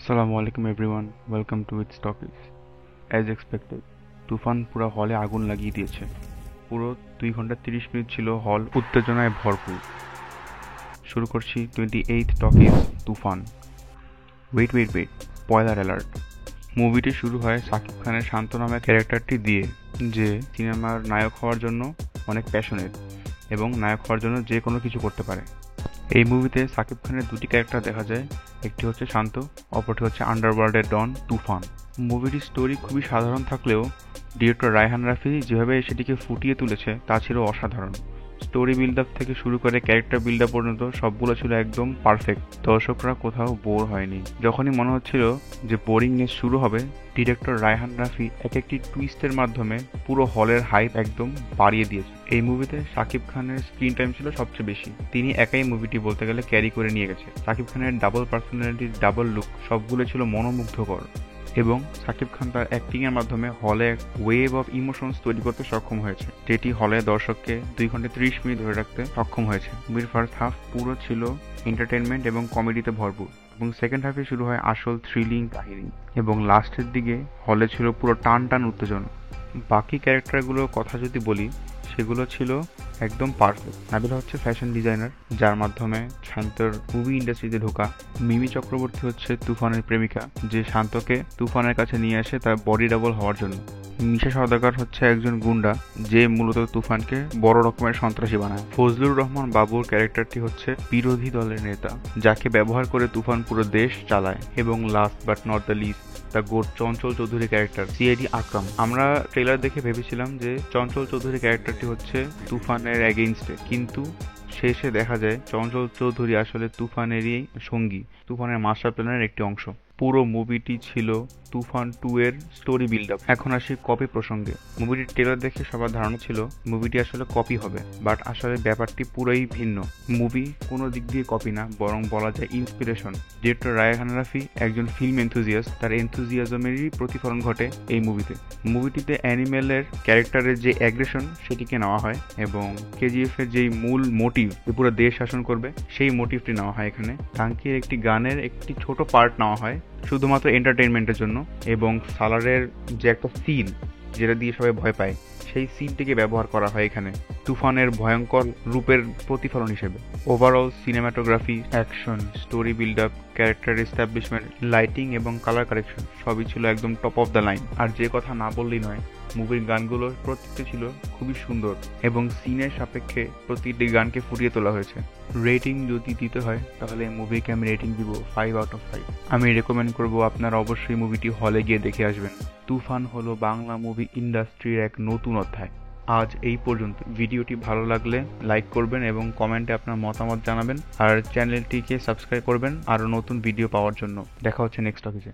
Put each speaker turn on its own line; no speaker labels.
আসসালামু আলাইকুম everyone, welcome to it's talkies. As expected, Toofan পুরো হলে আগুন লাগিয়ে দিয়েছে। পুরো 2 ঘন্টা 30 মিনিট ছিল হল উত্তেজনায় ভরপুর। শুরু করছি 28th talkies Toofan. Wait wait wait, spoiler alert. মুভিটি শুরু হয় সাকিব খানের শান্ত নামের ক্যারেক্টারটি দিয়ে, যে সিনেমার নায়ক হওয়ার জন্য অনেক প্যাশনেট এবং নায়ক হওয়ার জন্য যে কোনো কিছু করতে পারে। এই মুভিতে সাকিব খানের দুটি ক্যারেক্টার দেখা যায়, একটি হচ্ছে শান্ত, অপরটি হচ্ছে আন্ডারওয়ার্ল্ডের ডন তুফান। মুভিটির স্টোরি খুবই সাধারণ থাকলেও ডিরেক্টর রায়হান রাফি যেভাবে সেটিকে ফুটিয়ে তুলেছে তা ছিল অসাধারণ। স্টোরি বিল্ড আপ থেকে শুরু করে ক্যারেক্টার বিল্ড আপ পর্যন্ত সবগুলো ছিল একদম পারফেক্ট। দর্শকরা কোথাও বোর হয়নি। যখনই মনে হচ্ছিল যে বোরিংনেস শুরু হবে, ডিরেক্টর রায়হান রাফি এক একটি টুইস্টের মাধ্যমে পুরো হলের হাইপ একদম বাড়িয়ে দিয়েছে। এই মুভিতে শাকিব খানের স্ক্রিন টাইম ছিল সবচেয়ে বেশি। তিনি একাই মুভিটি বলতে গেলে ক্যারি করে নিয়ে গেছে। শাকিব খানের ডাবল পার্সোনালিটির ডাবল লুক সবগুলো ছিল মনোমুগ্ধকর, এবং শাকিব খান তার অ্যাক্টিংয়ের মাধ্যমে হলে এক ওয়েভ অফ ইমোশনস তৈরি করতে সক্ষম হয়েছে, যেটি হলে দর্শককে 2 ঘন্টা 30 মিনিট ধরে রাখতে সক্ষম হয়েছে। মুভির ফার্স্ট হাফ পুরো ছিল এন্টারটেনমেন্ট এবং কমেডিতে ভরপুর, এবং সেকেন্ড হাফে শুরু হয় আসল থ্রিলিং কাহিনী, এবং লাস্টের দিকে হলে ছিল পুরো টান টান উত্তেজনা। বাকি ক্যারেক্টারগুলোর কথা যদি বলি, সেগুলো ছিল একদম পারফেক্ট। নাবিলা হচ্ছে ফ্যাশন ডিজাইনার, যার মাধ্যমে শান্তর মুভি ইন্ডাস্ট্রিতে ঢোকা। মিমি চক্রবর্তী হচ্ছে তুফানের প্রেমিকা, যে শান্তকে তুফানের কাছে নিয়ে আসে তার বডি ডাবল হওয়ার জন্য। মিশা সওদাগর হচ্ছে একজন গুন্ডা, যে মূলত তুফানকে বড় রকমের সন্ত্রাসী বানায়। ফজলুর রহমান বাবুর ক্যারেক্টারটি হচ্ছে বিরোধী দলের নেতা, যাকে ব্যবহার করে তুফান পুরো দেশ চালায়। এবং last but not the least, the goat Chanchal Chowdhury character CID Akram. আমরা ট্রেলার দেখে ভেবেছিলাম যে চঞ্চল চৌধুরী ক্যারেক্টারটি হচ্ছে তুফানের এগেইনস্টে, কিন্তু শেষে দেখা যায় চঞ্চল চৌধুরী আসলে তুফানেরই সঙ্গী, তুফানের মাস্টার প্ল্যানের একটি অংশ। পুরো মুভিটি ছিল তুফান 2 এর স্টোরি বিল্ড আপ। এখন আসি কপি প্রসঙ্গে। মুভিটির ট্রেলার দেখে সবার ধারণা ছিল মুভিটি আসলে কপি হবে, বাট আসলে ব্যাপারটি পুরোই ভিন্ন। মুভি কোনো দিক দিয়ে কপি না, বরং বলা যায় ইন্সপিরেশন। ডিরেক্টর রায়হান রাফি একজন ফিল্ম এনথুজিয়াস্ট, তার এনথুজিয়াজমেরই প্রতিফলন ঘটে এই মুভিতে। মুভিটিতে অ্যানিমেলের ক্যারেক্টারের যে অ্যাগ্রেশন সেটিকে নেওয়া হয়, এবং কেজিএফ এর যেই মূল মোটিভ, যে পুরো দেশ শাসন করবে, সেই মোটিভটি নেওয়া হয় এখানে। টাঙ্কির একটি গানের একটি ছোট পার্ট নেওয়া হয় শুধুমাত্র এন্টারটেইনমেন্টের জন্য, এবং সালারের যে একটা সিন যেটা দিয়ে সবাই ভয় পায়, সেই সিনটিকে ব্যবহার করা হয় এখানে তুফানের ভয়ঙ্কর রূপের প্রতিফলন হিসেবে। Overall cinematography, action, story build up, character establishment, lighting এবং কালার কারেকশন সবই ছিল একদম টপ অফ দ্য লাইন। আর যে কথা না বললেই নয়, মুভির গানগুলো প্রত্যেকটি ছিল খুবই সুন্দর, এবং সিনের সাপেক্ষে প্রতিটি গানকে ফুটিয়ে তোলা হয়েছে। রেটিং যদি দিতে হয়, তাহলে মুভিকে আমি রেটিং দিব 5 আউট অফ 5। আমি রেকমেন্ড করব আপনারা অবশ্যই মুভিটি হলে গিয়ে দেখে আসবেন। তুফান হলো বাংলা মুভি ইন্ডাস্ট্রির এক নতুন অধ্যায়। আজ এই পর্যন্ত। ভিডিওটি ভালো লাগলে লাইক করবেন এবং কমেন্টে আপনার মতামত জানাবেন, আর চ্যানেলটিকে সাবস্ক্রাইব করবেন আরও নতুন ভিডিও পাওয়ার জন্য। দেখা হচ্ছে নেক্সট টপিকে।